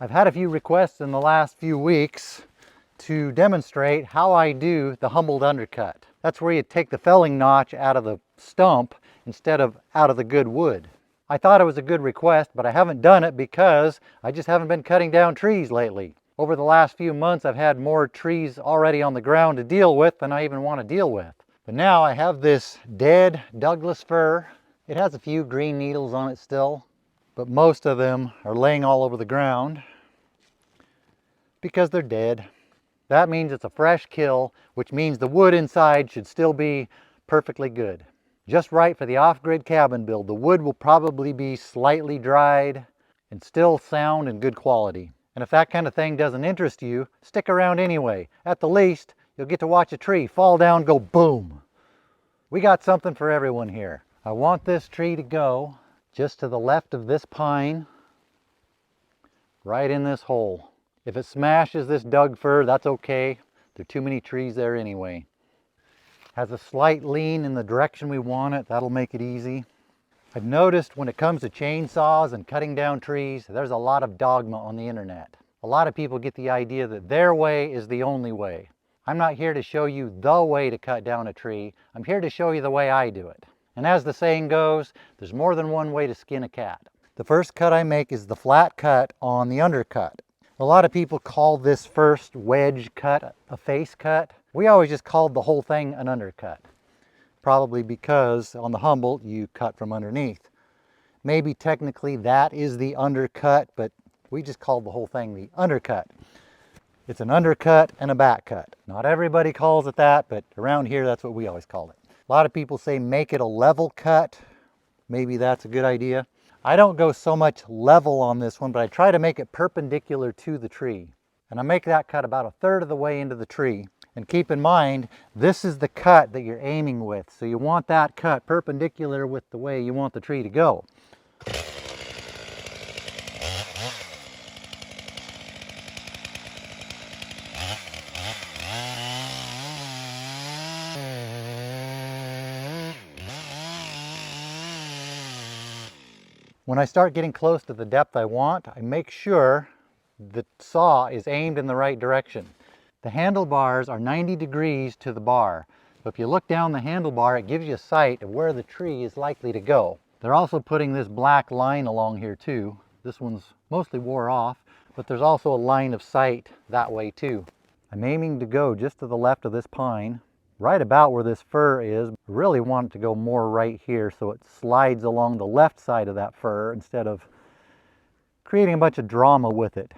I've had a few requests in the last few weeks to demonstrate how I do the Humboldt Undercut. That's where you take the felling notch out of the stump instead of out of the good wood. I thought it was a good request, but I haven't done it because I just haven't been cutting down trees lately. Over the last few months, I've had more trees already on the ground to deal with than I even want to deal with. But now I have this dead Douglas fir. It has a few green needles on it still, but most of them are laying all over the ground because they're dead. That means it's a fresh kill, which means the wood inside should still be perfectly good. Just right for the off-grid cabin build. The wood will probably be slightly dried and still sound and good quality. And if that kind of thing doesn't interest you, stick around anyway. At the least, you'll get to watch a tree fall down, go boom. We got something for everyone here. I want this tree to go just to the left of this pine, right in this hole. If it smashes this Doug fir, that's okay. There are too many trees there anyway. Has a slight lean in the direction we want it. That'll make it easy. I've noticed when it comes to chainsaws and cutting down trees, there's a lot of dogma on the internet. A lot of people get the idea that their way is the only way. I'm not here to show you the way to cut down a tree. I'm here to show you the way I do it. And as the saying goes, there's more than one way to skin a cat. The first cut I make is the flat cut on the undercut. A lot of people call this first wedge cut a face cut. We always just called the whole thing an undercut. Probably because on the Humboldt you cut from underneath. Maybe technically that is the undercut, but we just called the whole thing the undercut. It's an undercut and a back cut. Not everybody calls it that, but around here that's what we always called it. A lot of people say make it a level cut. Maybe that's a good idea. I don't go so much level on this one, but I try to make it perpendicular to the tree. And I make that cut about a third of the way into the tree. And keep in mind, this is the cut that you're aiming with. So you want that cut perpendicular with the way you want the tree to go. When I start getting close to the depth I want, I make sure the saw is aimed in the right direction. The handlebars are 90 degrees to the bar. So if you look down the handlebar, it gives you a sight of where the tree is likely to go. They're also putting this black line along here too. This one's mostly wore off, but there's also a line of sight that way too. I'm aiming to go just to the left of this pine, right about where this fir is. I really want it to go more right here so it slides along the left side of that fir instead of creating a bunch of drama with it.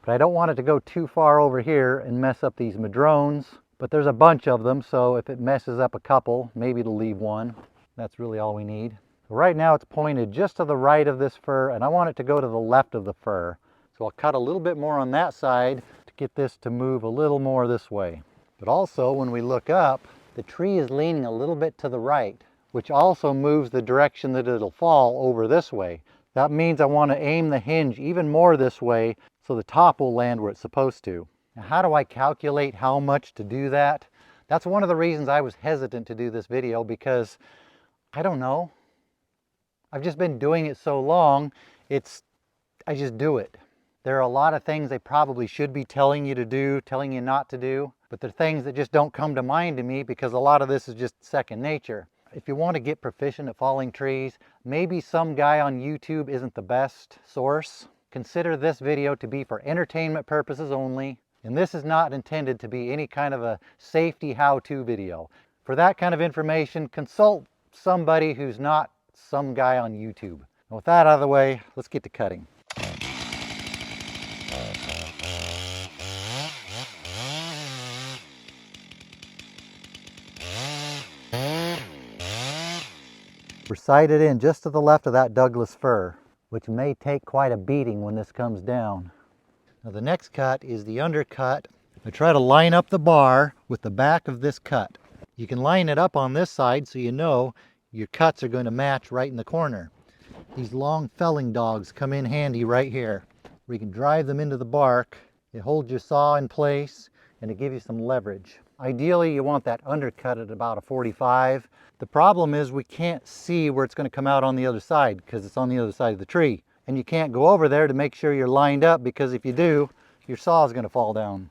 But I don't want it to go too far over here and mess up these madrones. But there's a bunch of them, so if it messes up a couple, maybe it'll leave one. That's really all we need. Right now it's pointed just to the right of this fir, and I want it to go to the left of the fir. So I'll cut a little bit more on that side to get this to move a little more this way. But also when we look up, the tree is leaning a little bit to the right, which also moves the direction that it'll fall over this way. That means I want to aim the hinge even more this way so the top will land where it's supposed to. Now, how do I calculate how much to do that? That's one of the reasons I was hesitant to do this video, because I don't know. I've just been doing it so long, I just do it. There are a lot of things they probably should be telling you to do, telling you not to do, but they're things that just don't come to mind to me because a lot of this is just second nature. If you want to get proficient at falling trees, maybe some guy on YouTube isn't the best source. Consider this video to be for entertainment purposes only, and this is not intended to be any kind of a safety how-to video. For that kind of information, consult somebody who's not some guy on YouTube. And with that out of the way, let's get to cutting. We're sighted in just to the left of that Douglas fir, which may take quite a beating when this comes down. Now the next cut is the undercut. I try to line up the bar with the back of this cut. You can line it up on this side so you know your cuts are going to match right in the corner. These long felling dogs come in handy right here, where you can drive them into the bark. It holds your saw in place and it gives you some leverage. Ideally you want that undercut at about a 45. The problem is we can't see where it's going to come out on the other side because it's on the other side of the tree. And you can't go over there to make sure you're lined up, because if you do, your saw is going to fall down.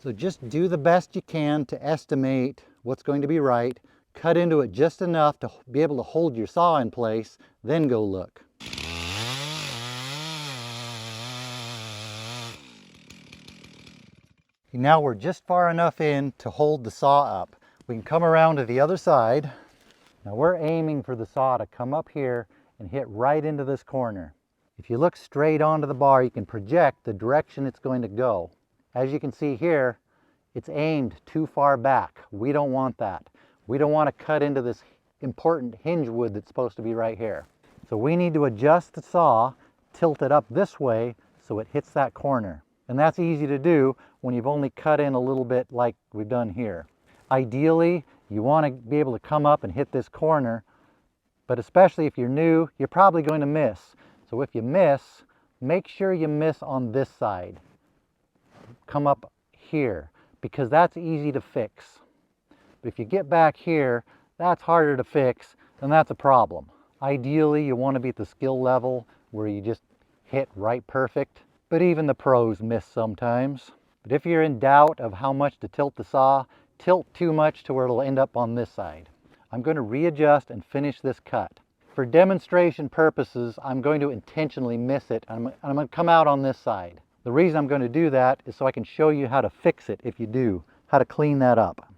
So just do the best you can to estimate what's going to be right, cut into it just enough to be able to hold your saw in place, then go look. Now we're just far enough in to hold the saw up. We can come around to the other side. Now we're aiming for the saw to come up here and hit right into this corner. If you look straight onto the bar, you can project the direction it's going to go. As you can see here, it's aimed too far back. We don't want that. We don't want to cut into this important hinge wood that's supposed to be right here. So we need to adjust the saw, tilt it up this way so it hits that corner. And that's easy to do when you've only cut in a little bit like we've done here. Ideally, you want to be able to come up and hit this corner, but especially if you're new, you're probably going to miss. So if you miss, make sure you miss on this side. Come up here, because that's easy to fix. But if you get back here, that's harder to fix, and that's a problem. Ideally, you want to be at the skill level where you just hit right perfect, but even the pros miss sometimes. But if you're in doubt of how much to tilt the saw, tilt too much to where it'll end up on this side. I'm going to readjust and finish this cut. For demonstration purposes, I'm going to intentionally miss it. I'm going to come out on this side. The reason I'm going to do that is so I can show you how to fix it if you do, how to clean that up.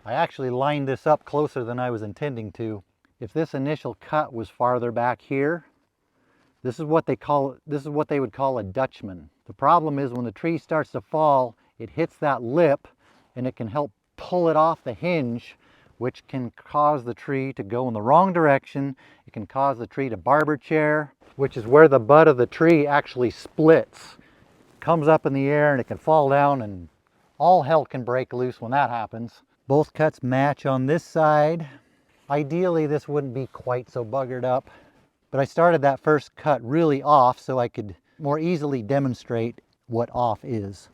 I actually lined this up closer than I was intending to. If this initial cut was farther back here, this is what they would call a Dutchman. The problem is when the tree starts to fall, it hits that lip and it can help pull it off the hinge, which can cause the tree to go in the wrong direction. It can cause the tree to barber chair, which is where the butt of the tree actually splits. Comes up in the air and it can fall down, and all hell can break loose when that happens. Both cuts match on this side. Ideally, this wouldn't be quite so buggered up, but I started that first cut really off so I could more easily demonstrate what off is.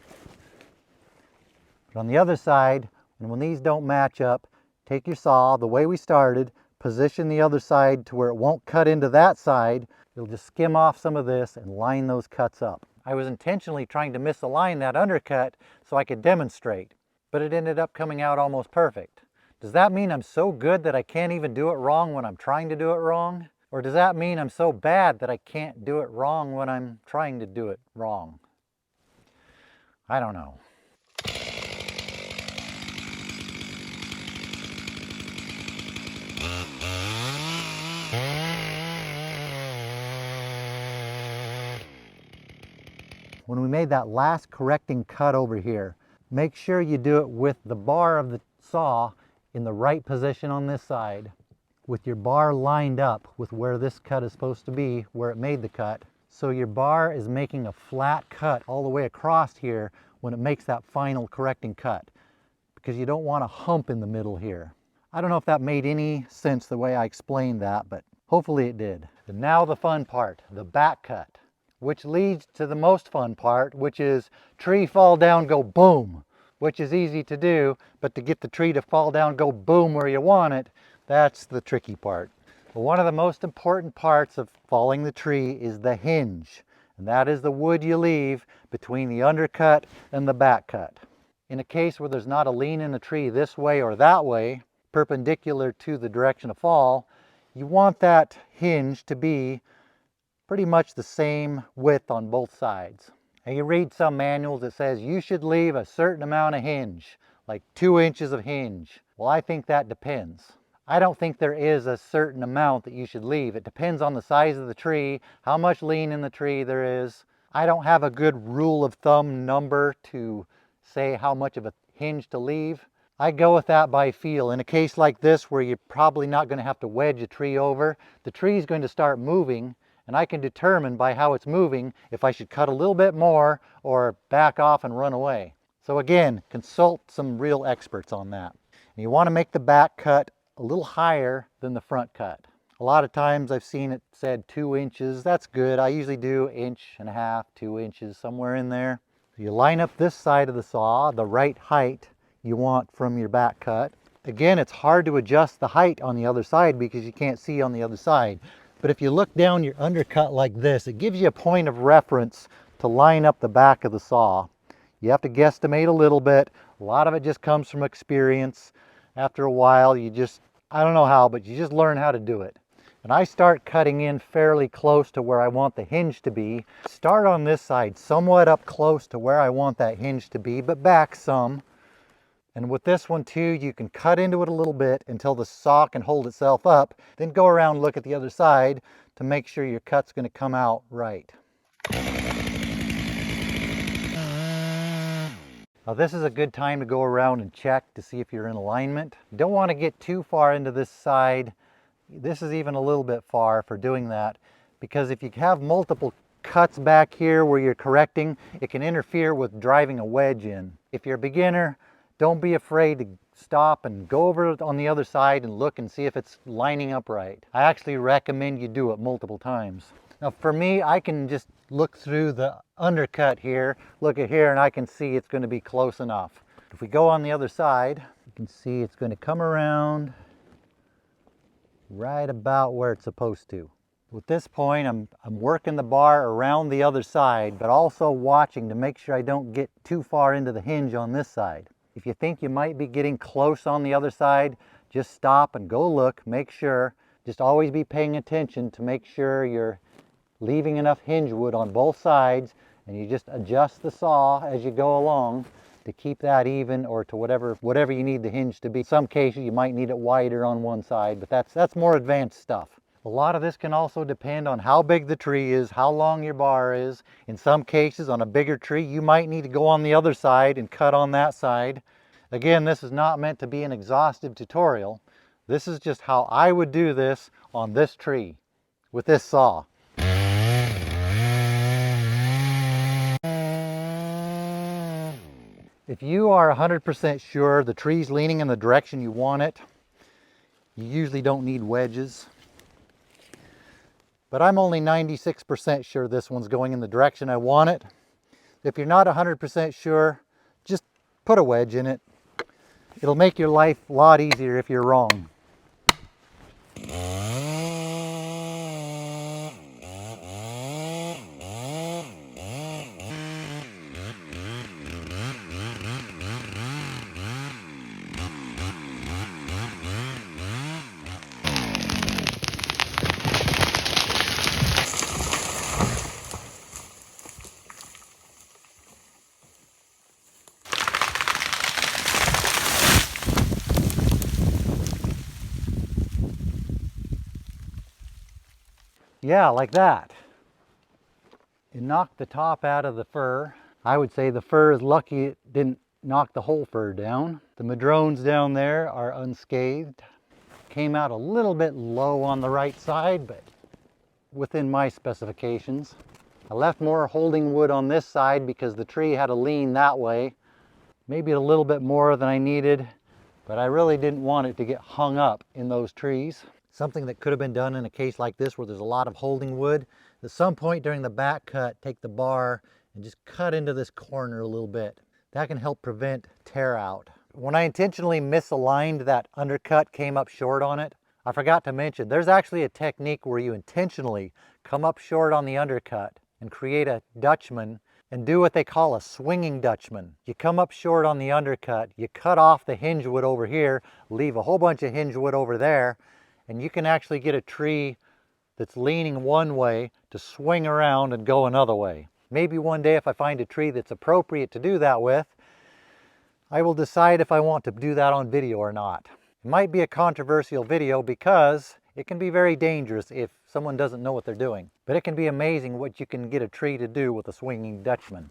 But on the other side, and when these don't match up, take your saw the way we started, position the other side to where it won't cut into that side. You'll just skim off some of this and line those cuts up. I was intentionally trying to misalign that undercut so I could demonstrate, but it ended up coming out almost perfect. Does that mean I'm so good that I can't even do it wrong when I'm trying to do it wrong? Or does that mean I'm so bad that I can't do it wrong when I'm trying to do it wrong? I don't know. When we made that last correcting cut over here, make sure you do it with the bar of the saw in the right position on this side, with your bar lined up with where this cut is supposed to be, where it made the cut. So your bar is making a flat cut all the way across here when it makes that final correcting cut, because you don't want a hump in the middle here. I don't know if that made any sense the way I explained that, but hopefully it did. And now the fun part, the back cut, which leads to the most fun part, which is tree fall down, go boom, which is easy to do, but to get the tree to fall down, go boom where you want it, that's the tricky part. But one of the most important parts of falling the tree is the hinge, and that is the wood you leave between the undercut and the back cut. In a case where there's not a lean in the tree this way or that way, perpendicular to the direction of fall, you want that hinge to be pretty much the same width on both sides. And you read some manuals that says you should leave a certain amount of hinge, like 2 inches of hinge. Well, I think that depends. I don't think there is a certain amount that you should leave. It depends on the size of the tree, how much lean in the tree there is. I don't have a good rule of thumb number to say how much of a hinge to leave. I go with that by feel. In a case like this where you're probably not going to have to wedge a tree over, the tree is going to start moving, and I can determine by how it's moving if I should cut a little bit more or back off and run away. So again, consult some real experts on that. And you want to make the back cut a little higher than the front cut. A lot of times I've seen it said 2 inches. That's good. I usually do 1.5 inches, 2 inches, somewhere in there. So you line up this side of the saw, the right height you want from your back cut. Again, it's hard to adjust the height on the other side because you can't see on the other side. But if you look down your undercut like this, it gives you a point of reference to line up the back of the saw. You have to guesstimate a little bit. A lot of it just comes from experience. After a while, you just, I don't know how, but you just learn how to do it. And I start cutting in fairly close to where I want the hinge to be. Start on this side, somewhat up close to where I want that hinge to be, but back some. And with this one too, you can cut into it a little bit until the saw can hold itself up. Then go around and look at the other side to make sure your cut's going to come out right. Now this is a good time to go around and check to see if you're in alignment. You don't want to get too far into this side. This is even a little bit far for doing that, because if you have multiple cuts back here where you're correcting, it can interfere with driving a wedge in. If you're a beginner, don't be afraid to stop and go over on the other side and look and see if it's lining up right. I actually recommend you do it multiple times. Now for me, I can just look through the undercut here, look at here, and I can see it's going to be close enough. If we go on the other side, you can see it's going to come around right about where it's supposed to. With this point, I'm working the bar around the other side, but also watching to make sure I don't get too far into the hinge on this side. If you think you might be getting close on the other side, just stop and go look, make sure. Just always be paying attention to make sure you're leaving enough hinge wood on both sides, and you just adjust the saw as you go along to keep that even, or to whatever you need the hinge to be. In some cases you might need it wider on one side, but that's more advanced stuff. A lot of this can also depend on how big the tree is, how long your bar is. In some cases, on a bigger tree, you might need to go on the other side and cut on that side. Again, this is not meant to be an exhaustive tutorial. This is just how I would do this on this tree with this saw. If you are 100% sure the tree's leaning in the direction you want it, you usually don't need wedges. But I'm only 96% sure this one's going in the direction I want it. If you're not 100% sure, just put a wedge in it. It'll make your life a lot easier if you're wrong. Yeah, like that. It knocked the top out of the fir. I would say the fir is lucky it didn't knock the whole fir down. The madrones down there are unscathed. Came out a little bit low on the right side, but within my specifications. I left more holding wood on this side because the tree had a lean that way. Maybe a little bit more than I needed, but I really didn't want it to get hung up in those trees. Something that could have been done in a case like this where there's a lot of holding wood. At some point during the back cut, take the bar and just cut into this corner a little bit. That can help prevent tear out. When I intentionally misaligned that undercut, came up short on it, I forgot to mention there's actually a technique where you intentionally come up short on the undercut and create a Dutchman and do what they call a swinging Dutchman. You come up short on the undercut, you cut off the hinge wood over here, leave a whole bunch of hinge wood over there, and you can actually get a tree that's leaning one way to swing around and go another way. Maybe one day if I find a tree that's appropriate to do that with, I will decide if I want to do that on video or not. It might be a controversial video because it can be very dangerous if someone doesn't know what they're doing. But it can be amazing what you can get a tree to do with a swinging Dutchman.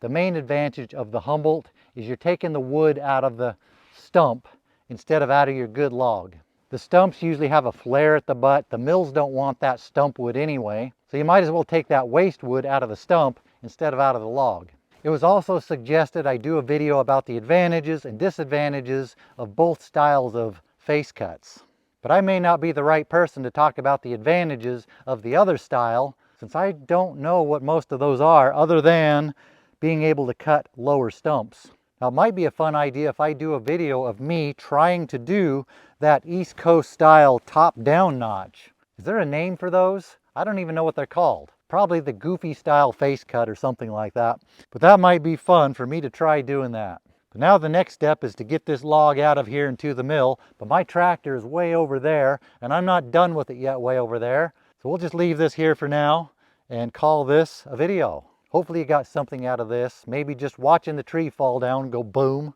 The main advantage of the Humboldt is you're taking the wood out of the stump instead of out of your good log. The stumps usually have a flare at the butt. The mills don't want that stump wood anyway. So you might as well take that waste wood out of the stump instead of out of the log. It was also suggested I do a video about the advantages and disadvantages of both styles of face cuts. But I may not be the right person to talk about the advantages of the other style, since I don't know what most of those are other than being able to cut lower stumps. Now, it might be a fun idea if I do a video of me trying to do that East Coast style top-down notch. Is there a name for those? I don't even know what they're called. Probably the goofy style face cut or something like that. But that might be fun for me to try doing that. But now the next step is to get this log out of here and to the mill. But my tractor is way over there, and I'm not done with it yet way over there. So we'll just leave this here for now and call this a video. Hopefully you got something out of this. Maybe just watching the tree fall down and go boom.